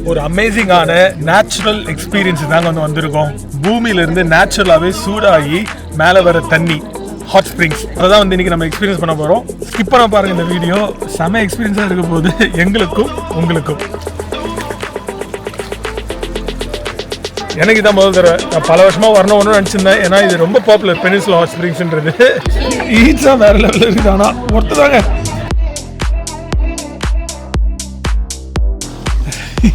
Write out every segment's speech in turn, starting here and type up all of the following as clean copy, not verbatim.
ஒரு அமேசிங்கான natural experience தாங்க வந்திருக்கோம். பூமியிலிருந்து நேச்சுரலாகவே சூடாகி மேலே வர தண்ணி ஹாட் ஸ்ப்ரிங்ஸ் அதான் இன்னைக்கு நம்ம எக்ஸ்பீரியன்ஸ் பண்ண போகிறோம். ஸ்கிப் பண்ண பாருங்க, இந்த வீடியோ செம எக்ஸ்பீரியன்ஸாக இருக்க போது எங்களுக்கும் உங்களுக்கும். எனக்கு இதான் முதல் தடவை. நான் பல வருஷமாக வரணும்னு நினச்சிருந்தேன். ஏன்னா இது ரொம்ப பாப்புலர் பெனின்சுலா ஹாட் ஸ்ப்ரிங்ஸ்ன்றது. ஈஸாக வேறு லெவலில் இருக்குது. ஆனால் ஒருத்ததாங்க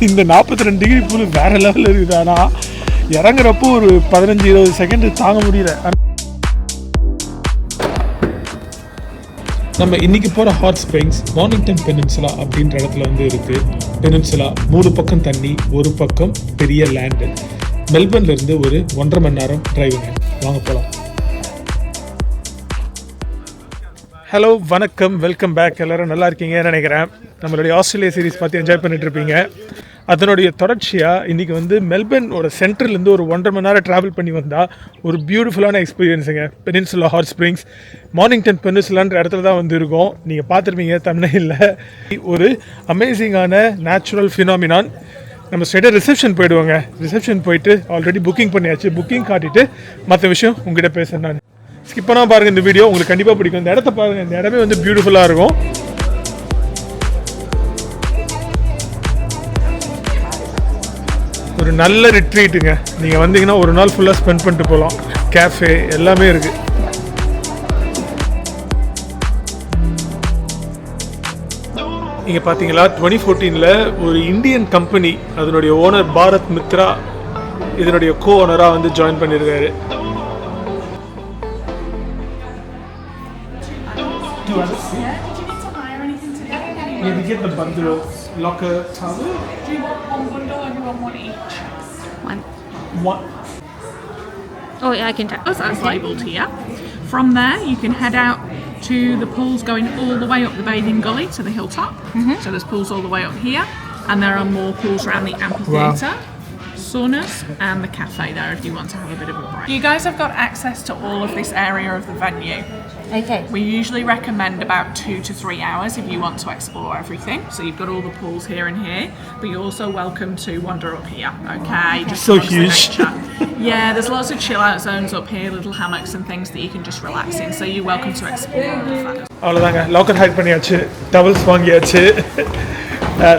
இந்த 42 டிகிரி பூல் வேற லெவலில் இருக்குது. ஆனால் இறங்குறப்போ ஒரு 15-20 செகண்ட் தாங்க முடியல. நம்ம இன்னைக்கு போகிற ஹாட் ஸ்ப்ரிங்ஸ் மார்னிங்டன் பெனின்சுலா அப்படின்ற இடத்துல இருக்குது. பெனின்சுலா 3 பக்கம் தண்ணி, ஒரு பக்கம் பெரிய லேண்டு. மெல்பர்ன்லேருந்து ஒரு 1.5 மணி நேரம் டிரைவுங்க. வாங்க போகலாம். ஹலோ, வணக்கம், வெல்கம் பேக். எல்லோரும் நல்லா இருக்கீங்கன்னு நினைக்கிறேன். நம்மளுடைய ஆஸ்திரேலியா சீரீஸ் பார்த்து என்ஜாய் பண்ணிட்டு இருப்பீங்க. அதனுடைய தொடர்ச்சியாக இன்றைக்கி மெல்பர்னோட சென்டர்லேருந்து ஒரு 1.5 மணி நேரம் ட்ராவல் பண்ணி வந்தால் ஒரு பியூட்டிஃபுல்லான எக்ஸ்பீரியன்ஸுங்க. பெனின்சுலா ஹாட் ஸ்ப்ரிங்ஸ் மார்னிங்டன் பெனின்சுலான்ற இடத்துல தான் இருக்கோம். நீங்கள் பார்த்துருப்பீங்க தமிழ்ல. ஒரு அமேசிங்கான நேச்சுரல் ஃபினாமினான். நம்ம ஸ்ட்ரெயிட்டாக ரிசப்ஷன் போயிடுவோங்க. ரிசப்ஷன் போயிட்டு ஆல்ரெடி புக்கிங் பண்ணியாச்சு. புக்கிங் காட்டிட்டு மற்ற விஷயம் உங்கள்கிட்ட பேசுகிறேன். நான் ஸ்கிப் பண்ணால் பாருங்கள், இந்த வீடியோ உங்களுக்கு கண்டிப்பாக பிடிக்கும். இந்த இடத்த பாருங்கள், இந்த இடமே பியூட்டிஃபுல்லாக இருக்கும். ஒரு நல்ல ரிட்ரீட்டுங்க. நீங்கள் வந்தீங்கன்னா ஒரு நாள் ஃபுல்லாக ஸ்பெண்ட் பண்ணிட்டு போகலாம். கேஃபே எல்லாமே இருக்குது. இங்கே பார்த்தீங்களா, 2014 ஒரு இந்தியன் கம்பெனி அதனுடைய ஓனர் பாரத் மித்ரா இதனுடைய கோ ஓனராக ஜாயின் பண்ணியிருக்காரு. Yeah, did you need to hire anything today? Yeah, we get the bundle locker towel. Do you want one bundle or do you want one each? One. Oh yeah, I can tell. That's labelled here. From there, you can head out to the pools going all the way up the bathing gully to the hilltop. So there's pools all the way up here, and there are more pools around the amphitheatre. Wow. Saunas and the cafe there if you want to have a bit of a break. You guys have got access to all of this area of the venue. Okay. We usually recommend about 2 to 3 hours if you want to explore everything. So you've got all the pools here and here, but you're also welcome to wander up here. Okay. Just so huge. Yeah, there's lots of chill out zones up here, little hammocks and things that you can just relax in. So you're welcome to explore all of that. அவ்வளோதாங்க, locker height பண்ணியாச்சு, towels வாங்கியாச்சு.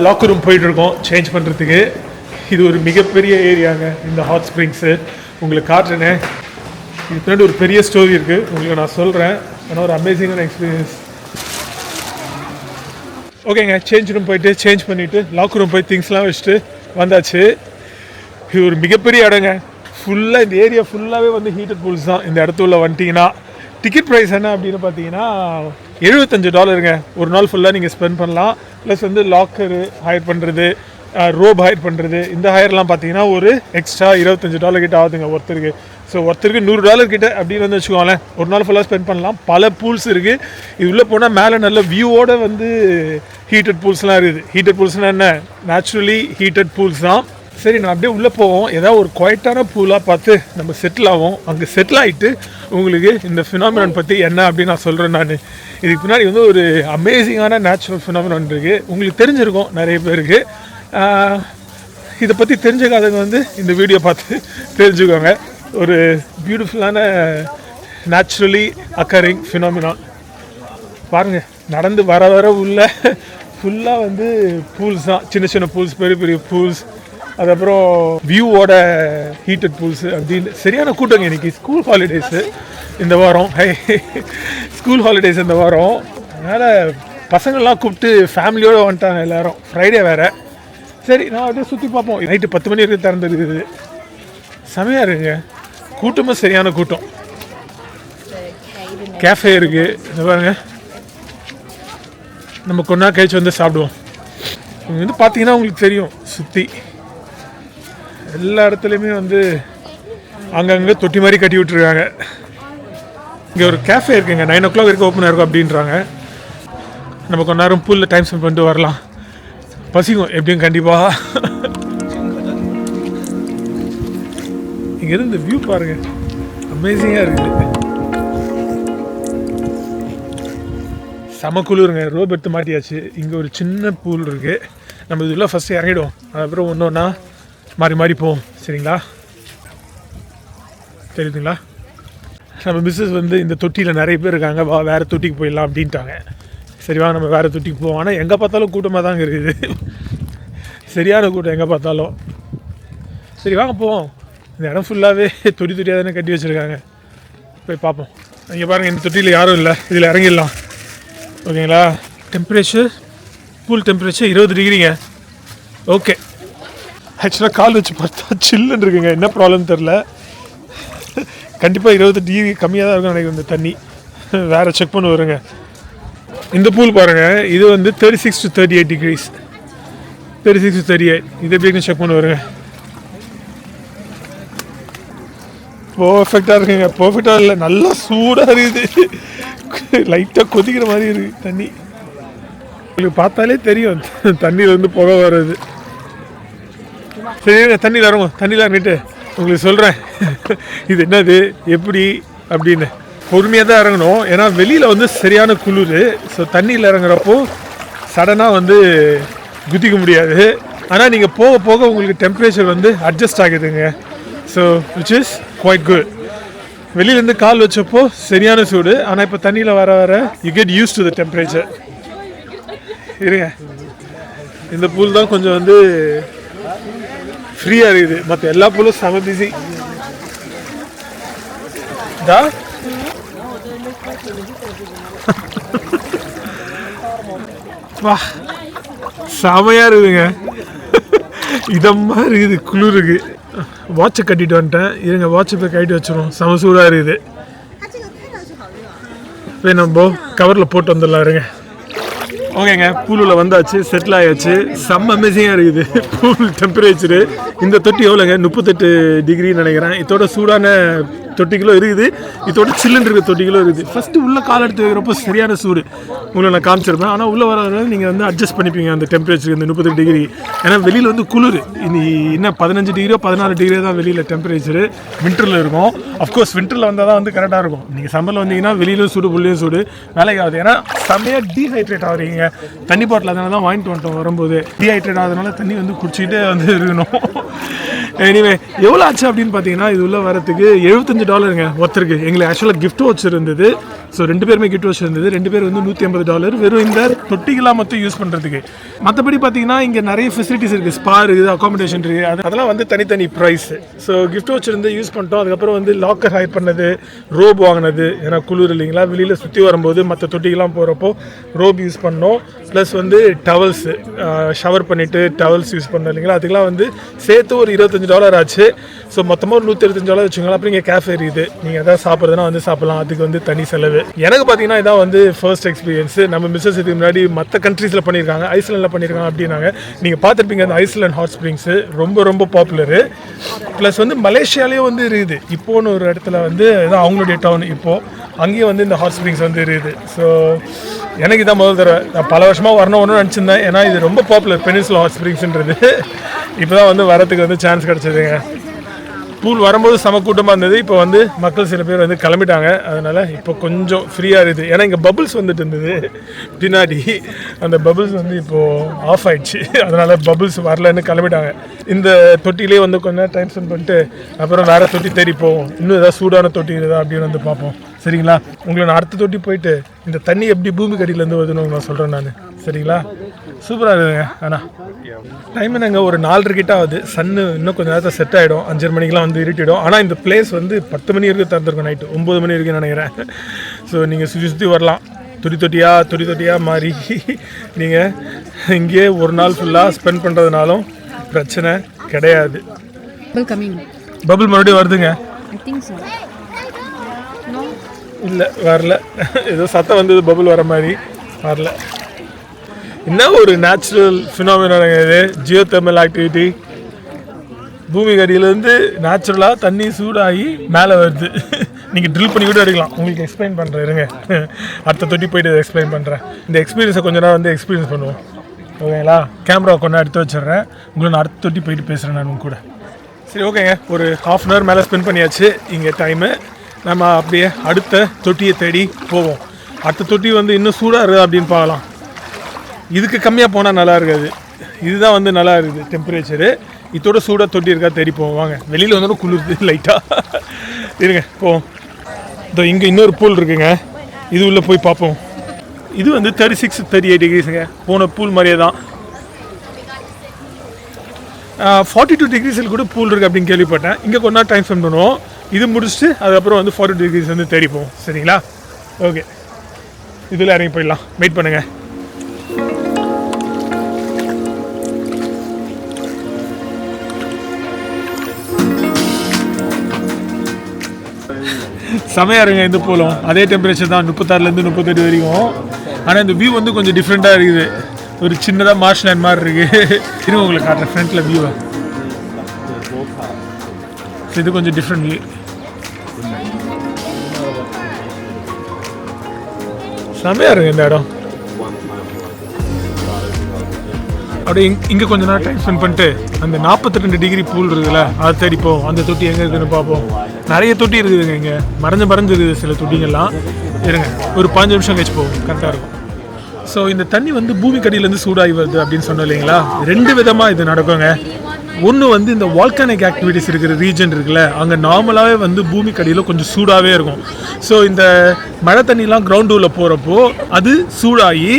Locker room போயிட்டு இருக்கோம் change பண்ணுறதுக்கு. இது ஒரு மிகப்பெரிய ஏரியாங்க இந்த ஹாட் ஸ்ப்ரிங்ஸு. உங்களுக்கு காட்டுறேனே. இது பின்னாடி ஒரு பெரிய ஸ்டோரி இருக்குது, உங்களுக்கு நான் சொல்கிறேன். ஆனால் ஒரு அமேசிங்கான எக்ஸ்பீரியன்ஸ். ஓகேங்க, சேஞ்ச் ரூம் போயிட்டு சேஞ்ச் பண்ணிவிட்டு லாக்கர் ரூம் போய் திங்ஸ்லாம் வச்சுட்டு வந்தாச்சு. இது ஒரு மிகப்பெரிய இடங்க. ஃபுல்லாக இந்த ஏரியா ஃபுல்லாகவே ஹீட்டட் பூல்ஸ் தான். இந்த இடத்துல வந்துட்டிங்கன்னா டிக்கெட் ப்ரைஸ் என்ன அப்படின்னு பார்த்தீங்கன்னா $75 ஒரு நாள் ஃபுல்லாக நீங்கள் ஸ்பெண்ட் பண்ணலாம். ப்ளஸ் லாக்கரு ஹையர் பண்ணுறது, ரோப் ஹையர் பண்ணுறது, இந்த ஹையர்லாம் பார்த்தீங்கன்னா ஒரு எக்ஸ்ட்ரா $25 கிட்ட ஆகுதுங்க ஒருத்தருக்கு. ஸோ ஒருத்தருக்கு $100 கிட்ட அப்படின்னு வச்சுக்கோங்களேன். ஒரு நாள் ஃபுல்லாக ஸ்பெண்ட் பண்ணலாம். பல பூல்ஸ் இருக்குது. இது உள்ளே போனால் மேலே நல்ல வியூவோட ஹீட்டட் பூல்ஸ்லாம் இருக்குது. ஹீட்டட் பூல்ஸ்னால் என்ன? நேச்சுரலி ஹீட்டட் பூல்ஸ் தான். சரி, நான் அப்படியே உள்ளே போவோம். ஏதாவது ஒரு குவைட்டான பூலாக பார்த்து நம்ம செட்டில் ஆகும். அங்கே செட்டில் ஆகிட்டு உங்களுக்கு இந்த ஃபினாமினான் பற்றி என்ன அப்படின்னு நான் சொல்கிறேன். நான் இதுக்கு பின்னாடி ஒரு அமேசிங்கான நேச்சுரல் ஃபினாமினான் இருக்குது. உங்களுக்கு தெரிஞ்சிருக்கும் நிறைய பேருக்கு. இதை பற்றி தெரிஞ்சுக்காதவங்க இந்த வீடியோ பார்த்து தெரிஞ்சுக்கோங்க. ஒரு பியூட்டிஃபுல்லான நேச்சுரலி அக்கரிங் ஃபினாமினான் பாருங்கள். நடந்து வர வர உள்ள ஃபுல்லாக பூல்ஸ் தான். சின்ன சின்ன பூல்ஸ், பெரிய பெரிய பூல்ஸ், அதுக்கப்புறம் வியூவோட ஹீட்டட் பூல்ஸு அப்படின்னு சரியான கூட்டங்க. இன்றைக்கி ஸ்கூல் ஹாலிடேஸு இந்த வாரம். ஸ்கூல் ஹாலிடேஸ் இந்த வாரம். அதனால் பசங்கள்லாம் கூப்பிட்டு ஃபேமிலியோடு வந்துட்டாங்க எல்லோரும். ஃப்ரைடே வேறு. சரி, நான் அப்படியே சுற்றி பார்ப்போம். நைட்டு 10 மணி வரைக்கும் திறந்துருக்குது. செமையாக இருக்குங்க. கூட்டமும் சரியான கூட்டம். கேஃபே இருக்குது. இந்த பாருங்க, நம்ம கொண்டா கழிச்சு சாப்பிடுவோம். இங்கே பார்த்தீங்கன்னா உங்களுக்கு தெரியும், சுற்றி எல்லா இடத்துலையுமே அங்கங்கே தொட்டி மாதிரி கட்டி விட்டுருக்காங்க. இங்கே ஒரு கேஃபே இருக்குங்க. 9 o'clock வரைக்கும் ஓப்பனாக இருக்கும் அப்படின்றாங்க. நம்ம கொஞ்ச நேரம் பூலில் டைம் ஸ்பெண்ட் பண்ணிட்டு வரலாம். பசிக்கும் எப்படியும் கண்டிப்பாக. இங்கேருந்து இந்த வியூ பாருங்கள், அமேசிங்காக இருக்குது. செம குளிருங்க. ரோப் எடுத்து மாட்டியாச்சு. இங்கே ஒரு சின்ன பூல் இருக்குது. நம்ம இதுக்குள்ளே ஃபஸ்ட்டு இறங்கிடுவோம், அதுக்கப்புறம் ஒன்று ஒன்றா மாறி மாறி போவோம். சரிங்களா? தெரியுதுங்களா? நம்ம மிஸ்ஸஸ் வந்து இந்த தொட்டியில் நிறைய பேர் இருக்காங்க, வா வேறு தொட்டிக்கு போயிடலாம் அப்படின்ட்டாங்க. சரிவா, நம்ம வேறு தொட்டிக்கு போவோம். ஆனால் எங்கே பார்த்தாலும் கூட்டமாக தாங்க இருக்குது, சரியான கூட்டம் எங்கே பார்த்தாலும். சரி வாங்க போவோம். இந்த இடம் ஃபுல்லாகவே தொட்டி தொட்டியாக தானே கட்டி வச்சுருக்காங்க, போய் பார்ப்போம். இங்கே பாருங்கள், இந்த தொட்டியில் யாரும் இல்லை, இதில் இறங்கிடலாம். ஓகேங்களா? Temperature, pool temperature 20 டிகிரிங்க. ஓகே. ஆக்சுவலாக கால் வச்சு பார்த்தா சில்லுன்னு இருக்குங்க, என்ன ப்ராப்ளம் தெரில. கண்டிப்பாக 20 டிகிரி கம்மியாக தான் இருக்கும் நினைக்கிறேன் இந்த தண்ணி. வேறு செக் பண்ண வருங்க. இந்த பூல் பாருங்கள், இது வந்து 36 to 38 டிகிரிஸ், 36 to 38. இது எப்படி செக் பண்ண வருங்க. பர்ஃபெக்டாக இருக்குங்க. பர்ஃபெக்டாக இல்லை, நல்லா சூடாக இருக்குது, லைட்டாக கொதிக்கிற மாதிரி இருக்குது தண்ணி. உங்களுக்கு பார்த்தாலே தெரியும் தண்ணியிலேருந்து புகை வர்றது. சரி தண்ணியில் இறங்கும், தண்ணியில் இறங்கிட்டு உங்களுக்கு சொல்கிறேன் இது என்னது எப்படி அப்படின்னு. பொறுமையாக தான் இறங்கணும், ஏன்னா வெளியில் வந்து சரியான குளிர். ஸோ தண்ணியில் இறங்குறப்போ சடனாக வந்து குதிக்க முடியாது. ஆனால் நீங்கள் போக போக உங்களுக்கு டெம்பரேச்சர் வந்து அட்ஜஸ்ட் ஆகுதுங்க. So which is quite good. வெளியிலேருந்து கால் வச்சப்போ சரியான சூடு, ஆனால் இப்போ தண்ணியில் வர வர you get used to the temperature. இருங்க, இந்த பூல் தான் கொஞ்சம் வந்து ஃப்ரீயாக இருக்குது, மற்ற எல்லா பூலும் செம பிஸி. வா செமையாக இருக்குதுங்க, இதமாக இருக்குது, குளிருக்கு. வாட்சை கட்டிட்டு வந்துட்டேன், இருங்க வாட்சை போய் கட்டிட்டு வச்சிடும், செம சூடாக இருக்குது. போய் நம்ம கவரில் போட்டு வந்துடலாம். இருங்க. ஓகேங்க, பூலில் வந்தாச்சு, செட்டில் ஆயாச்சு. செம்ம அமேசிங்காக இருக்குது பூல் டெம்பரேச்சரு. இந்த தொட்டி எவ்வளோங்க, 38 டிகிரின்னு நினைக்கிறேன். இதோட சூடான தொட்டிகளும் இருக்குது, இதோட சில்லுன்னு இருக்கிற தொட்டிகளும் இருக்குது. ஃபஸ்ட்டு உள்ளே கால் எடுத்து வைக்கிறப்போ சரியான சூடு உங்களை நான் காமிச்சிருப்பேன். ஆனால் உள்ளே வர நீங்கள் வந்து அட்ஜஸ்ட் பண்ணிப்பீங்க அந்த டெம்பரேச்சர், இந்த 38 டிகிரி. ஏன்னா வெளியில் வந்து குளிர், இன்னும் 15 டிகிரியோ 14 டிகிரியோ தான் வெளியில் டெம்பரேச்சரு வின்டரில் இருக்கும். அஃப்கோர்ஸ் வின்டரில் வந்தால் தான் வந்து கரெக்டாக இருக்கும். நீங்கள் சம்மரில் வந்தீங்கன்னா வெளியிலும் சூடு உள்ளேயும் சூடு, வேலைக்கு ஆகுது. ஏன்னா செம்மையாக டீஹைட்ரேட் ஆகிறீங்க. தண்ணி பாட்டில் அதனால தான் வாங்கிட்டு வந்துட்டோம், வரும்போது டீஹைட்ரேட் ஆகிறதுனால தண்ணி வந்து குடிச்சிக்கிட்டே வந்து இருக்கணும். எனிவே எவ்வளோ ஆச்சு அப்படின்னு பார்த்தீங்கன்னா, இது உள்ள வரத்துக்கு $75 ஒருத்தருக்கு. எங்களுக்கு ஆக்சுவலாக கிஃப்ட் வச்சு இருந்தது. ஸோ 2 பேருமே கிஃப்ட் வச்சு இருந்தது. 2 பேர் வந்து $150 வெறும் இந்த தொட்டிகளாக மட்டும் யூஸ் பண்ணுறதுக்கு. மற்றபடி பார்த்தீங்கன்னா இங்கே நிறைய ஃபெசிலிட்டிஸ் இருக்குது, ஸ்பா இருக்குது, அகாமடேஷன் இருக்குது, அதெல்லாம் வந்து தனித்தனி ப்ரைஸ். ஸோ கிஃப்ட் வச்சுருந்து யூஸ் பண்ணிட்டோம். அதுக்கப்புறம் வந்து லாக்கர் ஹைர் பண்ணது, ரோப் வாங்கினது, ஏன்னா குளிர் இல்லைங்களா, வெளியில் சுற்றி வரும்போது மற்ற தொட்டிகள்லாம் போகிறப்போ ரோப் யூஸ் பண்ணோம். ப்ளஸ் வந்து டவல்ஸு, ஷவர் பண்ணிவிட்டு டவல்ஸ் யூஸ் பண்ணோம் இல்லைங்களா, அதுக்கெலாம் வந்து சேர்த்து ஒரு $25 ஆச்சு. ஸோ மொத்தமாக ஒரு $125 வச்சுக்கோங்களா. அப்புறம் இங்கே கேஃபே இருக்குது, நீங்கள் எதாவது சாப்பிட்றதுனா வந்து சாப்பிட்லாம், அதுக்கு வந்து தனி செலவு. எனக்கு பார்த்தீங்கன்னா இதான் வந்து ஃபர்ஸ்ட் எக்ஸ்பீரியன்ஸு. நம்ம மிஸ்ஸஸ் இதுக்கு முன்னாடி மற்ற கண்ட்ரீஸில் பண்ணியிருக்காங்க, ஐஸ்லாண்டில் பண்ணியிருக்காங்க அப்படின்னாங்க. நீங்கள் பார்த்துருப்பீங்க அந்த ஐஸ்லாண்ட் ஹாட் ஸ்ப்ரிங்ஸு ரொம்ப ரொம்ப பாப்புலரு. ப்ளஸ் வந்து மலேசியாலேயே வந்து இருக்குது. இப்போன்னு ஒரு இடத்துல வந்து இதான் அவங்களுடைய டவுன், இப்போது அங்கேயும் வந்து இந்த ஹாட் ஸ்ப்ரிங்ஸ் வந்து இருக்குது. ஸோ எனக்கு இதான் முதல் தடவை. நான் பல வருஷமாக வரணும்னு நினச்சிருந்தேன், ஏன்னா இது ரொம்ப பாப்புலர் பெனின்சுலா ஹாட் ஸ்ப்ரிங்ஸ்ன்றது. இப்போ தான் வந்து வரத்துக்கு வந்து சான்ஸ் கிடச்சிதுங்க. பூல் வரும்போது செம கூட்டமாக இருந்தது, இப்போ வந்து மக்கள் சில பேர் வந்து கிளம்பிட்டாங்க. அதனால் இப்போ கொஞ்சம் ஃப்ரீயாக இருக்குது. ஏன்னா இங்கே பபுள்ஸ் வந்துட்டு இருந்தது பின்னாடி, அந்த பபுள்ஸ் வந்து இப்போது ஆஃப் ஆயிடுச்சு. அதனால் பபுள்ஸ் வரலன்னு கிளம்பிட்டாங்க. இந்த தொட்டிலே வந்து கொஞ்ச நேரம் டைம் ஸ்பெண்ட் பண்ணிட்டு அப்புறம் வேறு தொட்டி தேடி போவோம். இன்னும் ஏதாவது சூடான தொட்டி இருக்குதா அப்படின்னு வந்து பார்ப்போம். சரிங்களா? உங்களை நான் அடுத்த தொட்டி போயிட்டு இந்த தண்ணி எப்படி பூமி கடியிலேருந்து வருதுன்னு நான் சொல்கிறேன் நான். சரிங்களா? சூப்பராக இருக்குதுங்க. ஆனால் டைம் என்னங்க ஒரு 4:30 கிட்ட ஆகுது. சன்னு இன்னும் கொஞ்சம் நேரத்தில் செட் ஆகிடும், 5:30 மணிக்கெலாம் வந்து இருட்டிடும். ஆனால் இந்த பிளேஸ் வந்து 10 மணி வரைக்கும் திறந்துருக்கும், நைட்டு 9 மணி வரைக்கும் நினைக்கிறேன். ஸோ நீங்கள் சுற்றி வரலாம், தொட்டி தொட்டியாக மாறி நீங்கள் இங்கேயே ஒரு நாள் ஃபுல்லாக ஸ்பெண்ட் பண்ணுறதுனாலும் பிரச்சனை கிடையாது. பபுள் மறுபடியும் வருதுங்க. இல்லை வரல, ஏதோ சத்தம் வந்தது பபுள் வர மாதிரி, வரல. என்ன ஒரு நேச்சுரல் ஃபினாமினாங்க இது, ஜியோ தெர்மல் ஆக்டிவிட்டி. பூமி கடியிலேருந்து நேச்சுரலாக தண்ணி சூடாகி மேலே வருது. நீங்கள் ட்ரில் பண்ணி கூட எடுக்கலாம். உங்களுக்கு எக்ஸ்பிளைன் பண்ணுறேன், இருங்க அடுத்த தொட்டி போய்ட்டு எக்ஸ்பிளைன் பண்ணுறேன். இந்த எக்ஸ்பீரியன்ஸை கொஞ்ச நேரம் வந்து எக்ஸ்பீரியன்ஸ் பண்ணுவோம். ஓகேங்களா? கேமரா கொஞ்சம் எடுத்து வச்சிடுறேன், உங்களை நான் அடுத்த தொட்டி போயிட்டு பேசுகிறேன் நான் உங்க கூட. சரி ஓகேங்க, ஒரு 1/2 hour மேலே ஸ்பெண்ட் பண்ணியாச்சு இங்கே டைமு. நம்ம அப்படியே அடுத்த தொட்டியை தேடி போவோம். அடுத்த தொட்டி வந்து இன்னும் சூடாக இருக்குது அப்படின்னு பார்க்கலாம். இதுக்கு கம்மியாக போனால் நல்லா இருக்காது. இதுதான் வந்து நல்லா இருக்குது டெம்பரேச்சரு. இதோட சூடாக தொட்டி இருக்கா தேடி போவோம் வாங்க. வெளியில் வந்தாலும் குளிருது லைட்டாக. இருங்க போவோம். இதோ இங்கே இன்னொரு பூல் இருக்குங்க, இது உள்ளே போய் பார்ப்போம். இது வந்து 36-38 டிகிரிஸுங்க, போன பூல் மாதிரியே தான். 42 டிகிரிஸில் கூட பூல் இருக்குது அப்படின்னு கேள்விப்பட்டேன். இங்கே கொஞ்ச நாள் டைம் ஸ்பெண்ட் பண்ணுவோம். இது முடிச்சுட்டு அதுக்கப்புறம் வந்து 42 டிகிரிஸ் வந்து தேடிப்போம். சரிங்களா? ஓகே, இதில் இறங்கி போயிடலாம். வெயிட் பண்ணுங்கள். செமையாக இருங்க இந்த பூலும். அதே டெம்பரேச்சர் தான், 36லேருந்து 38 வரைக்கும். ஆனால் இந்த வியூ வந்து கொஞ்சம் டிஃப்ரெண்ட்டாக இருக்குது. ஒரு சின்னதாக மார்ஷ்லேண்ட் மாதிரி இருக்குது. இது உங்களுக்கு காட்டுறேன் ஃப்ரண்ட்டில் வியூவை. இது கொஞ்சம் டிஃப்ரெண்ட் வியூ. செமையாக இருக்குது இந்த இடம். அப்படியே இங்கே கொஞ்ச நேரம் டைம் ஸ்பெண்ட் பண்ணிட்டு அந்த 42 டிகிரி பூல் இருக்குதுல்ல, அதை தேடிப்போம். அந்த தொட்டி எங்கே இருக்குதுன்னு பார்ப்போம். நிறைய தொட்டி இருக்குதுங்க இங்கே, மறைஞ்சிருக்குது சில தொட்டிங்கள்லாம். இருங்க ஒரு 5 நிமிஷம் கழிச்சு போவோம், கரெக்டாக இருக்கும். ஸோ இந்த தண்ணி வந்து பூமிக்கடியிலேருந்து சூடாகி வருது அப்படின்னு சொன்னோம் இல்லைங்களா? 2 விதமாக இது நடக்குங்க. ஒன்று வந்து இந்த வால்கானிக் ஆக்டிவிட்டிஸ் இருக்கிற ரீஜன் இருக்குல்ல, அங்கே நார்மலாகவே வந்து பூமிக்கடியில் கொஞ்சம் சூடாகவே இருக்கும். ஸோ இந்த மழை தண்ணிலாம் கிரவுண்ட் உள்ள போகிறப்போ அது சூடாகி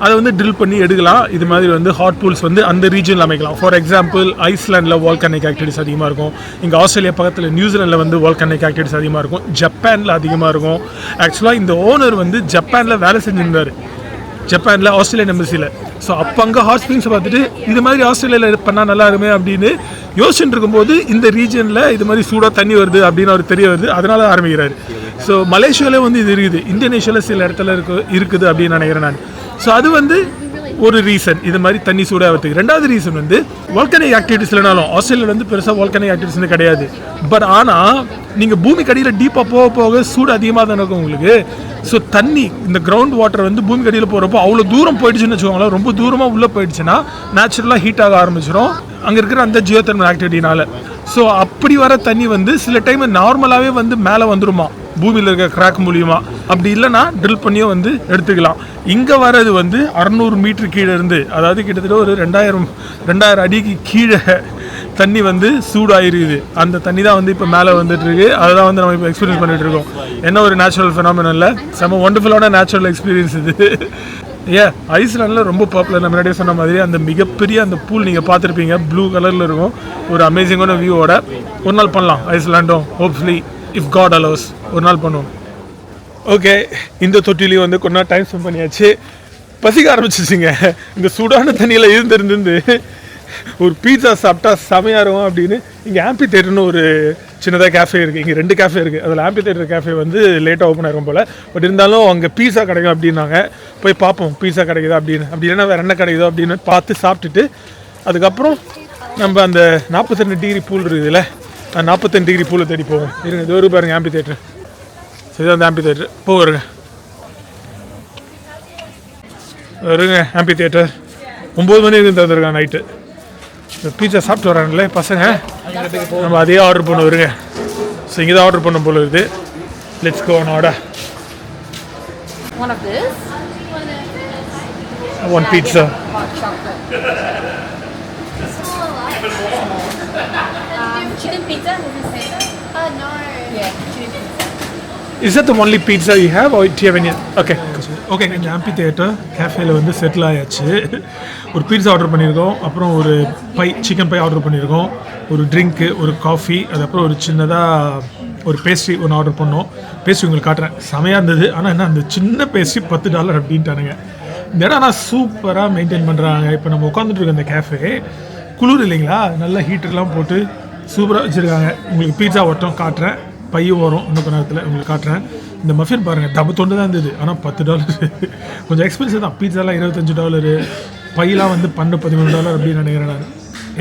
அதை வந்து ட்ரில் பண்ணி எடுக்கலாம். இது மாதிரி வந்து ஹாட் பூல்ஸ் வந்து அந்த ரீஜனில் அமைக்கலாம். ஃபார் எக்ஸாம்பிள் ஐஸ்லாண்டில் வால்கானிக் ஆக்டிவிட்டிஸ் அதிகமாக இருக்கும். இங்கே ஆஸ்திரேலியா பக்கத்தில் நியூசிலாண்டில் வந்து வால்கானிக் ஆக்டிவிட்டிஸ் அதிகமாக இருக்கும். ஜப்பானில் அதிகமாக இருக்கும். ஆக்சுவலாக இந்த ஓனர் வந்து ஜப்பானில் வேலை செஞ்சுருந்தார், ஜப்பானில் ஆஸ்திரேலியன் எம்பசியில். ஸோ அப்போ அங்கே ஹாட் ஸ்ப்ரிங்ஸை பார்த்துட்டு இது மாதிரி ஆஸ்திரேலியாவில் பண்ணால் நல்லா இருக்குமே அப்படின்னு யோசிச்சுட்டு இருக்கும்போது இந்த ரீஜனில் இது மாதிரி சூடாக தண்ணி வருது அப்படின்னு அவர் தெரிய வருது. அதனால ஆரம்பிக்கிறாரு. ஸோ மலேசியாவில் வந்து இது இருக்குது, இந்தோனேஷியாவில் சில இடத்துல இருக்குது அப்படின்னு நினைக்கிறேன் நான். ஸோ அது வந்து ஒரு ரீசன், இது மாதிரி தண்ணி சூடாகிறதுக்கு. 2வது ரீசன் வந்து வால்கானிக் ஆக்டிவிட்டிஸ் இல்லைனாலும் ஆஸ்திரேலியாவில் வந்து பெருசாக வால்கானிக் ஆக்டிவிட்டிஸ் வந்து கிடையாது. பட் ஆனால் நீங்கள் பூமி கடியில் டீப்பாக போக போக சூடு அதிகமாக தான் இருக்கும் உங்களுக்கு. ஸோ தண்ணி இந்த கிரவுண்ட் வாட்டர் வந்து பூமி கடியில் போகிறப்போ அவ்வளோ தூரம் போயிடுச்சுன்னு வச்சுக்கோங்களேன், ரொம்ப தூரமாக உள்ளே போயிடுச்சுன்னா நேச்சுரலாக ஹீட் ஆக ஆரம்பிச்சிடும் அங்கே இருக்கிற அந்த ஜியோதெர்மல் ஆக்டிவிட்டினால. ஸோ அப்படி வர தண்ணி வந்து சில டைம் நார்மலாகவே வந்து மேலே வந்துடுமா பூமியில் இருக்க கிராக் மூலியமா. அப்படி இல்லைன்னா ட்ரில் பண்ணியும் வந்து எடுத்துக்கலாம். இங்கே வர்றது வந்து 600 மீட்டர் கீழே இருந்து, அதாவது கிட்டத்தட்ட ஒரு 2000 அடிக்கு கீழே தண்ணி வந்து சூடாயிருக்குது. அந்த தண்ணி தான் வந்து இப்போ மேலே வந்துட்டு இருக்கு. அதுதான் வந்து நம்ம இப்போ எக்ஸ்பீரியன்ஸ் பண்ணிட்டு இருக்கோம். என்ன ஒரு நேச்சுரல் ஃபினாமினல் இல்லை, செம்ம ஒண்டர்ஃபுல்லான நேச்சுரல் எக்ஸ்பீரியன்ஸ் இது. ஐஸ்லாண்டில் ரொம்ப பாப்புலர். நம்ம முன்னாடியே சொன்ன மாதிரி அந்த மிகப்பெரிய அந்த பூல் நீங்கள் பார்த்துருப்பீங்க, ப்ளூ கலரில் இருக்கும், ஒரு அமேசிங்கான வியூவோட. ஒரு நாள் பண்ணலாம் ஐஸ்லாண்டும், ஹோப்ஃபுல்லி இஃப் காட் அலோஸ் ஒரு நாள் பண்ணுவோம். ஓகே, இந்த தொட்டிலையும் வந்து கொஞ்ச நாள் டைம் ஸ்பெண்ட் பண்ணியாச்சு. பசிக்க ஆரம்பிச்சிச்சிங்க. இந்த சூடான தண்ணியில் இருந்து ஒரு பீட்சா சாப்பிட்டா செமையாக இருக்கும் அப்படின்னு இங்கே ஆம்பி தேட்டர்னு ஒரு சின்னதாக கேஃபே இருக்குது. இங்கே 2 கேஃபே இருக்குது. அதில் ஆம்பி தேட்டர் கேஃபே வந்து லேட்டாக ஓப்பன் ஆகிரும் போல். பட் இருந்தாலும் அங்கே பீட்சா கிடைக்கும் அப்படின்னாங்க. போய் பார்ப்போம் பீட்சா கிடைக்குதா அப்படின்னு. அப்படி இல்லைன்னா வேறு என்ன கிடைக்குதோ அப்படின்னு பார்த்து சாப்பிட்டுட்டு அதுக்கப்புறம் நம்ம அந்த 42 டிகிரி பூல் இருக்குதுல்ல, அந்த 42 டிகிரி பூலை தேடி போவோம். இருங்க, இது ஒரு பாருங்க ஆம்பி தேட்டர். சரி, அந்த ஆம்பி தேட்டர் போகிறங்க. வருங்க ஆம்பி தேட்டர் 9 மணி இருந்து தந்துருக்காங்க நைட்டு. பீட்சா சாப்பிட்டு வராங்களே பசங்க, நம்ம அதே ஆர்டர் பண்ண வருங்க. ஸோ இங்கே தான் ஆர்டர் பண்ண போல இருக்குது. Let's go on order. One pizza. Chicken pizza? No. Yeah, chicken pizza. Is that the only pizza you have or do you have any? Okay. Okay, இங்கே ஆம்பி தேட்டர் கேஃபேல வந்து செட்டில் ஆயாச்சு. ஒரு பீட்சா ஆர்டர் பண்ணியிருக்கோம், அப்புறம் ஒரு சிக்கன் பை ஆர்டர் பண்ணியிருக்கோம், ஒரு drink, ஒரு காஃபி, அதுக்கப்புறம் ஒரு சின்னதாக ஒரு பேஸ்ட்ரி ஒன்று ஆர்டர் பண்ணோம். பேஸ்ட்ரி உங்களுக்கு காட்டுறேன், செமையாக இருந்தது. ஆனால் என்ன அந்த சின்ன பேஸ்ட்ரி $10 அப்படின்ட்டானுங்க. இந்த இடம் ஆனால் சூப்பராக மெயின்டைன் பண்ணுறாங்க. இப்போ நம்ம உட்காந்துட்டு இருக்க இந்த கேஃபே குளிர் இல்லைங்களா, நல்லா ஹீட்டர்லாம் போட்டு சூப்பராக வச்சுருக்காங்க. உங்களுக்கு பீட்சா ஒட்டம் காட்டுறேன், பையும் வரும் இன்னும் கொஞ்ச நேரத்தில் உங்களுக்கு காட்டுறேன். இந்த மஃபின் பாருங்கள், டப்பு தொண்டு தான் இருந்தது, ஆனால் $10. கொஞ்சம் எக்ஸ்பென்சிவ் தான். பீட்சாலாம் $25, பையெலாம் வந்து $13 அப்படின்னு நினைக்கிறேன் நான்.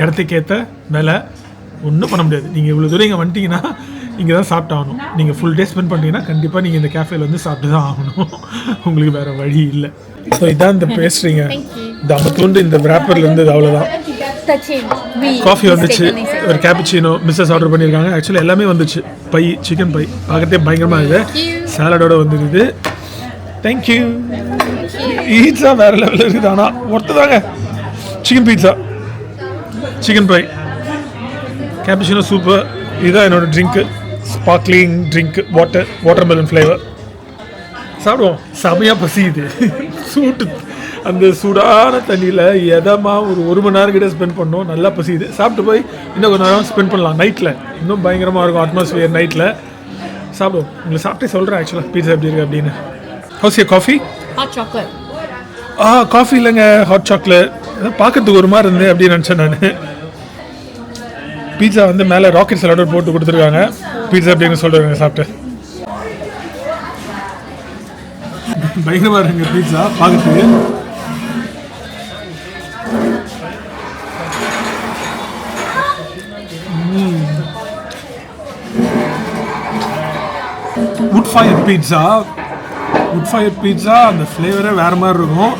இடத்துக்கேற்ற விலை, ஒன்றும் பண்ண முடியாது. நீங்கள் இவ்வளோ தூரம் இங்கே வந்துட்டிங்கன்னா இங்கே தான் சாப்பிட்டாகணும். நீங்கள் ஃபுல் டே ஸ்பெண்ட் பண்ணிட்டீங்கன்னா கண்டிப்பாக நீங்கள் இந்த கேஃபேல வந்து சாப்பிட்டு தான் ஆகணும். உங்களுக்கு வேறு வழி இல்லை. ஸோ இதான் இந்த பேஸ்ட்ரிங்க, டப்பு தொண்டு இந்த ரேப்பரில் இருந்தது, அவ்வளோதான். காஃபி வந்துச்சு, ஒரு கேப்புச்சினோ மிஸ்ஸஸ் ஆர்டர் பண்ணியிருக்காங்க. ஆக்சுவலி எல்லாமே வந்துச்சு. பை, சிக்கன் பை பார்க்கறதே பயங்கரமாக இருக்குது, சாலடோட வந்துருக்குது. தேங்க்யூ. ஈட்ஸாக வேறு லெவலில் இருக்குது, ஆனால் ஒர்த்து தாங்க. Chicken pizza, chicken pie, cappuccino super. இதுதான் என்னோட drink, sparkling drink, watermelon flavour. சாப்பிடுவோம். செமையாக பசியுது. சூட்டு அந்த சூடான தண்ணியில் எதமாக ஒரு மணி நேரம் கிட்ட ஸ்பெண்ட் பண்ணோம். நல்லா பசியுது. சாப்பிட்டு போய் இன்னும் கொஞ்சம் நேரம் ஸ்பெண்ட் பண்ணலாம். நைட்டில் இன்னும் பயங்கரமாக இருக்கும் அட்மாஸ்ஃபியர். நைட்டில் சாப்பிடுவோம். உங்களுக்கு சாப்பிட்டே சொல்கிறேன் ஆக்சுவலாக பீட்சா எப்படி இருக்குது அப்படின்னு. ஹவுஸ் ஏ காஃபி? Hot chocolate. காஃபி இல்லைங்க, ஹாட் சாக்லேட். பார்க்கறதுக்கு ஒரு மாதிரி இருந்து அப்படின்னு நினச்சேன் நான். பீட்சா வந்து மேலே ராக்கெட் சலாடர் போட்டு கொடுத்துருக்காங்க. பீட்சா அப்படின்னு சொல்கிறாங்க சாப்பிட்டு. பயங்கரமாக இருக்குங்க பீட்சா பார்க்கறதுக்கு. wood fire pizza அந்த ஃப்ளேவரே வேறு மாதிரி இருக்கும்.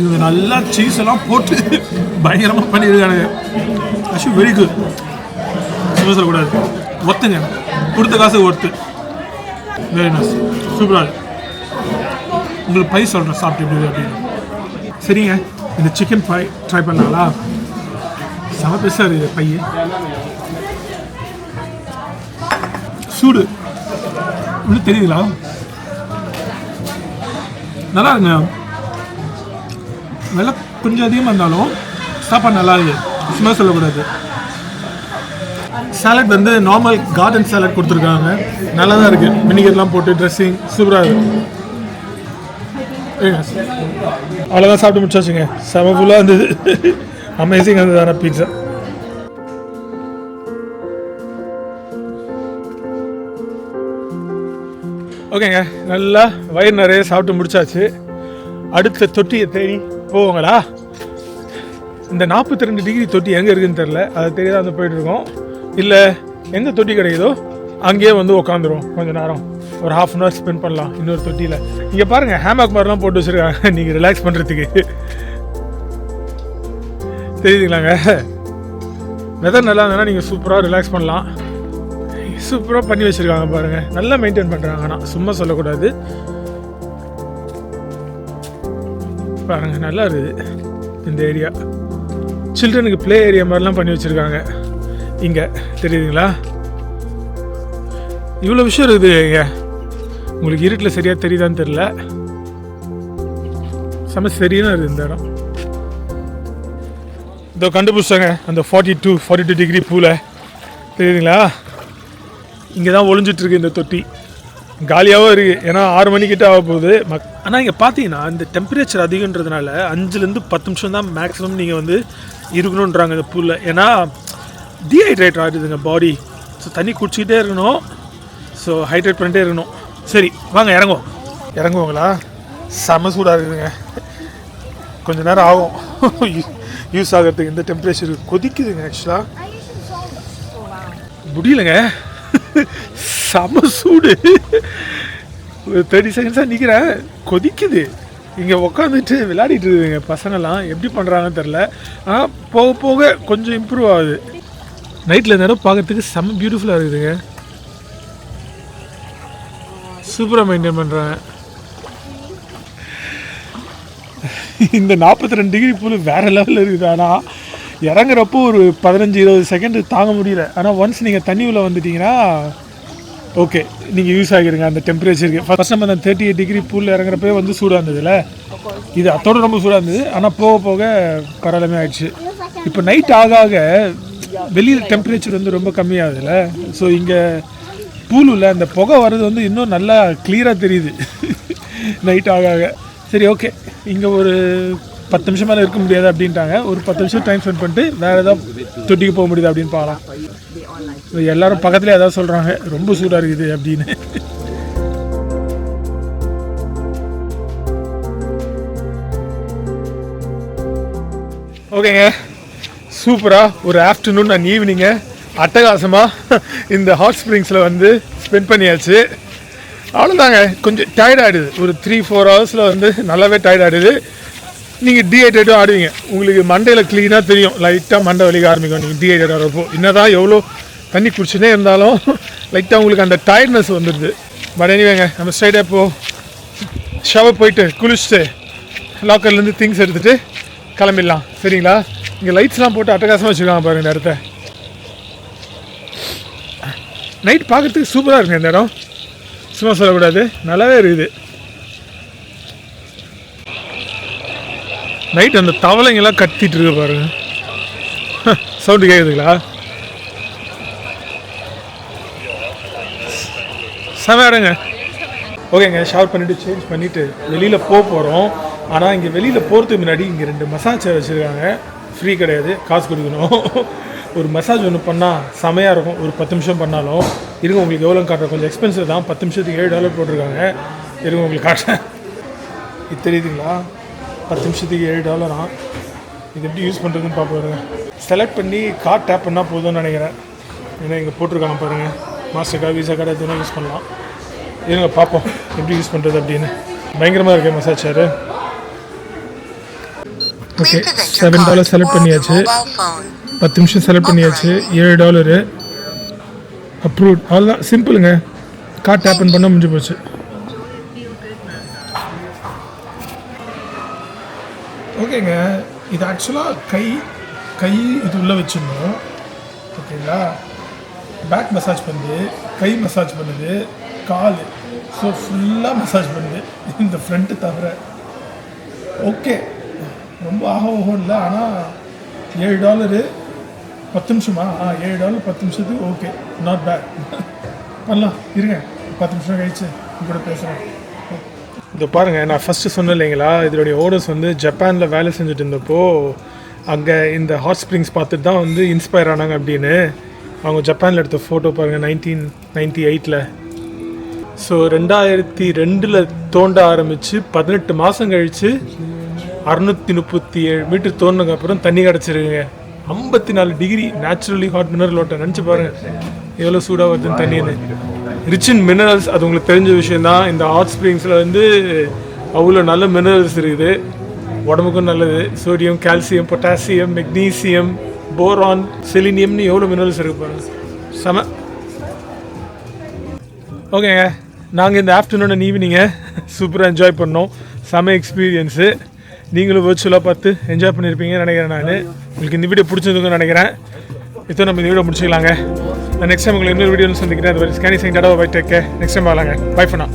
இது நல்லா சீஸ் எல்லாம் போட்டு பயங்கரமாக பண்ணியிருக்கானுங்க. Actually very good. சும்மா சொல்லக்கூடாது, ஒத்துங்க, கொடுத்த காசு ஒர்த்து. வெரி நைஸ், சூப்பராக இருக்கு. உங்களுக்கு பை சொல்கிறேன் சாப்பிட்டு எப்படி அப்படின்னு. சரிங்க, இந்த சிக்கன் பை ட்ரை பண்ணாங்களா? செம பெருசாக இருக்குது பைய. சூடு இன்னும் தெரியுங்களா? நல்லா இருக்குங்க. விலை கொஞ்சம் அதிகமாக இருந்தாலும் சாப்பாடு நல்லா இருக்குது. சும்மா சொல்லக்கூடாது. சாலட் வந்து நார்மல் கார்டன் சாலட் கொடுத்துருக்காங்க. நல்லா தான் இருக்குது. வினிகர்லாம் போட்டு ட்ரெஸ்ஸிங் சூப்பராக இருக்குது. அவ்வளோதான், சாப்பிட்டு முடிச்சாச்சுங்க. செம ஃபுல்லாக இருந்தது. அமேசிங் இருந்தது பீட்சா. ஓகேங்க, நல்லா வயிறு நிறைய சாப்பிட்டு முடிச்சாச்சு. அடுத்த தொட்டியை தேடி போவாங்களா? இந்த 42 டிகிரி தொட்டி எங்கே இருக்குதுன்னு தெரில. அதை தெரியாத வந்து போயிட்டுருக்கோம். இல்லை எங்கே தொட்டி கிடைக்குதோ அங்கேயே வந்து உட்காந்துரும். கொஞ்சம் நேரம் ஒரு ½ அன் ஹவர் ஸ்பெண்ட் பண்ணலாம் இன்னொரு தொட்டியில். இங்கே பாருங்கள், ஹேமாக் மாதிரிலாம் போட்டு வச்சுருக்காங்க நீங்கள் ரிலாக்ஸ் பண்ணுறதுக்கு. தெரியுதுங்களாங்க? வெதர் நல்லா இருந்ததுன்னா நீங்கள் சூப்பராக ரிலாக்ஸ் பண்ணலாம். சூப்பராக பண்ணி வச்சுருக்காங்க பாருங்கள். நல்லா மெயின்டைன் பண்ணுறாங்க. ஆனால் சும்மா சொல்லக்கூடாது. பாருங்கள், நல்லா இருக்குது இந்த ஏரியா. சில்ட்ரனுக்கு ப்ளே ஏரியா மாதிரிலாம் பண்ணி வச்சுருக்காங்க இங்கே. தெரியுதுங்களா? இவ்வளோ விஷயம் இருக்குது இங்கே. உங்களுக்கு இருட்டில் சரியாக தெரியுதான்னு தெரில. செம சரியான இருக்குது இந்த இடம். இதோ கண்டுபிடிச்சாங்க அந்த 42 டிகிரி பூலை. தெரியுதுங்களா? இங்கே தான் ஒளிஞ்சிட்ருக்கு இந்த தொட்டி. காலியாகவும் இருக்குது. ஏன்னா 6 மணிக்கிட்ட ஆக போகுது. ஆனால் இங்கே பார்த்தீங்கன்னா இந்த டெம்பரேச்சர் அதிகன்றதுனால 5லேருந்து 10 நிமிஷம் தான் மேக்ஸிமம் நீங்கள் வந்து இருக்கணுன்றாங்க இந்த பூலில். ஏன்னா டீஹைட்ரேட் ஆகிடுதுங்க பாடி. ஸோ தண்ணி குடிச்சிக்கிட்டே இருக்கணும். ஸோ ஹைட்ரேட் பண்ணிட்டே இருக்கணும். சரி வாங்க இறங்குவோங்களா? செம சூடாக இருக்குதுங்க. கொஞ்சம் நேரம் ஆகும் யூஸ் ஆகிறதுக்கு. இந்த டெம்பரேச்சர் கொதிக்குதுங்க. ஆக்சுவலாக முடியலைங்க. செம சூடு. ஒரு 30 செகண்ட்ஸாக நிற்கிறேன். கொதிக்குது. இங்கே உட்காந்துட்டு விளையாடிட்டு இருக்குதுங்க பசங்கள்லாம். எப்படி பண்ணுறாங்கன்னு தெரில. ஆனால் போக போக கொஞ்சம் இம்ப்ரூவ் ஆகுது. நைட்டில் நேரம் பார்க்குறதுக்கு செம்ம பியூட்டிஃபுல்லாக இருக்குதுங்க. சூப்பராக மெயின்டைன் பண்ணுறாங்க. இந்த 42 டிகிரி பூல் வேறு லெவலில் இருக்குது. ஆனால் இறங்குறப்போ ஒரு 15-20 செகண்டு தாங்க முடியல. ஆனால் ஒன்ஸ் நீங்கள் தண்ணி உள்ள வந்துட்டிங்கன்னா ஓகே, நீங்கள் யூஸ் ஆகிருங்க அந்த டெம்பரேச்சருக்கு. ஃபர்ஸ்ட் நம்ம அந்த 38 டிகிரி பூலில் இறங்குறப்பே வந்து சூடாக இருந்ததுல, இது அதோடு ரொம்ப சூடாக இருந்தது. ஆனால் போக போக பரவாயில்லாமே ஆயிடுச்சு. இப்போ நைட் ஆக ஆக வெளியில் டெம்பரேச்சர் வந்து ரொம்ப கம்மியாகுதுல்ல. ஸோ இங்கே பூலுள்ள அந்த புகை வர்றது வந்து இன்னும் நல்லா கிளியராக தெரியுது நைட் ஆக ஆக. சரி ஓகே, இங்கே ஒரு 10 நிமிஷம் மேலே இருக்க முடியாது அப்படின்ட்டாங்க. ஒரு 10 நிமிஷம் டைம் ஸ்பெண்ட் பண்ணிட்டு வேறு ஏதாவது தொட்டிக்கு போக முடியுது அப்படின்னு பார்க்கலாம். எல்லாரும் பக்கத்துலேயே ஏதாவது சொல்கிறாங்க ரொம்ப சூடாக இருக்குது அப்படின்னு. ஓகேங்க, சூப்பராக ஒரு ஆஃப்டர்நூன் அண்ட் ஈவினிங்கு அட்டகாசமாக இந்த ஹாட் ஸ்ப்ரிங்ஸில் வந்து ஸ்பெண்ட் பண்ணியாச்சு. அவ்வளோதாங்க. கொஞ்சம் டயர்டாகிடுது. ஒரு 3-4 ஹவர்ஸில் வந்து நல்லாவே டயர்டாகிடுது. நீங்கள் டீஹைட்ரேட்டும் ஆடுவீங்க. உங்களுக்கு மண்டையில் க்ளீனாக தெரியும். லைட்டாக மண்டை வலிக்க ஆரம்பிக்கும் நீங்கள் டீஹைட்ரேட் ஆகிறப்போ. என்ன தான் எவ்வளோ தண்ணி குடிச்சுனே இருந்தாலும் லைட்டாக உங்களுக்கு அந்த டயர்ட்னஸ் வந்துடுது. பட் எனிவேங்க, நம்ம ஸ்ட்ரைட்டாக இப்போது ஷவர் போயிட்டு குளிச்சுட்டு லாக்கர்லேருந்து திங்ஸ் எடுத்துகிட்டு கிளம்பிடலாம் சரிங்களா. இங்கே லைட்ஸ்லாம் போட்டு அட்டகாசமாக வச்சுருக்காங்க பாருங்கள் இந்த இடத்த. நைட் பார்க்குறதுக்கு சூப்பராக இருக்குங்க இந்த இடம், சும்மா சொல்லக்கூடாது, நல்லாவே இருக்குது. நைட் அந்த தவளைங்கெல்லாம் கத்திட்டு இருக்கு பாருங்க, சவுண்டு கேட்குதுங்களா? செம இடங்க. ஓகேங்க, ஷவர் பண்ணிவிட்டு சேஞ்ச் பண்ணிவிட்டு வெளியில் போகிறோம். ஆனால் இங்கே வெளியில் போகிறதுக்கு முன்னாடி இங்கே 2 மசாஜ் வச்சுருக்காங்க, ஃப்ரீ கிடையாது, காசு கொடுக்கணும். ஒரு மசாஜ் ஒன்று பண்ணால் செமையாக இருக்கும், ஒரு 10 நிமிஷம் பண்ணாலும். இருங்க உங்களுக்கு எவ்வளோ காட்டுறேன், கொஞ்சம் எக்ஸ்பென்சிவ் தான், 10 நிமிஷத்துக்கு $7 போட்டிருக்காங்க. இருங்க உங்களுக்கு காட்டுறேன். இது தெரியுதுங்களா, 10 நிமிஷத்துக்கு $7. இது எப்படி யூஸ் பண்ணுறதுன்னு பார்ப்பாருங்க. செலக்ட் பண்ணி கார்டு டேப் பண்ணால் போதும்னு நினைக்கிறேன். ஏன்னா இங்கே போட்டிருக்காங்க பாருங்கள், மாஸ்டர் கார்டு, விசா கார்டு எதுவும் யூஸ் பண்ணலாம். இருங்க பார்ப்போம் எப்படி யூஸ் பண்ணுறது அப்படின்னு. பயங்கரமாக இருக்குது மசாஜ் சேரு. ஓகே, $7 செலக்ட் பண்ணியாச்சு, 10 நிமிஷம் செலக்ட் பண்ணியாச்சு, $7 அப்ரூவ்ட். அவ்வளோதான், சிம்பிளுங்க. கார்டு டேப் பண்ண முடிஞ்சு போச்சு. ஓகேங்க, இது ஆக்சுவலாக கை இது உள்ளே வச்சிடணும். ஓகேங்களா, பேக் மசாஜ் பண்ணுது, கை மசாஜ் பண்ணுது, கால், ஸோ ஃபுல்லாக மசாஜ் பண்ணுது இந்த ஃப்ரண்ட்டு தவிர. ஓகே, ரொம்ப ஆகும் இல்லை, ஆனால் $7 10 நிமிஷமா? $7 10 நிமிஷத்துக்கு ஓகே, நாட் பேட், பண்ணலாம். இருங்க 10 நிமிஷம் கழிச்சு கூட பேசுகிறேன். இதை பாருங்கள், நான் ஃபஸ்ட்டு சொன்னேன் இல்லைங்களா, இதனுடைய ஓனர்ஸ் வந்து ஜப்பானில் வேலை செஞ்சுட்டு இருந்தப்போ அங்கே இந்த ஹாட் ஸ்ப்ரிங்ஸ் பார்த்துட்டு தான் வந்து இன்ஸ்பயர் ஆனாங்க அப்படின்னு. அவங்க ஜப்பானில் எடுத்த ஃபோட்டோ பாருங்கள், 1998. ஸோ 2002 தோண்ட ஆரம்பித்து 18 மாதம் கழித்து 637 மீட்டர் தோண்டினதுக்கு அப்புறம் தண்ணி கிடச்சிருக்குங்க. 54 degree naturally hot mineral water. நினச்சி பாருங்கள் எவ்வளோ சூடாக வருதுன்னு தண்ணின்னு. ரிச் இன் மினரல்ஸ், அது உங்களுக்கு தெரிஞ்ச விஷயந்தான். இந்த ஹாட் ஸ்ப்ரிங்ஸில் வந்து அவ்வளோ நல்ல மினரல்ஸ் இருக்குது, உடம்புக்கும் நல்லது. Sodium, calcium, potassium, magnesium, boron, செலினியம்னு எவ்வளோ மினரல்ஸ் இருக்குது பாருங்கள், செம. ஓகேங்க, நாங்கள் இந்த ஆஃப்டர்நூன் அண்ட் ஈவினிங்கை சூப்பராக என்ஜாய் பண்ணோம், செம எக்ஸ்பீரியன்ஸு. நீங்களும் வர்ச்சுவலாக பார்த்து என்ஜாய் பண்ணியிருப்பீங்கன்னு நினைக்கிறேன். நான் உங்களுக்கு இந்த வீடியோ பிடிச்சிருந்துன்னு நினைக்கிறேன். இப்போ நம்ம இந்த வீடியோ முடிச்சிக்கலாங்க. நான் நெக்ஸ்ட் டைம் உங்களுக்கு இன்னொரு வீடியோ சந்திக்கிறேன். அது வரை scanning tata bye take care. Next time வரலாங்க. பை பண்ணா.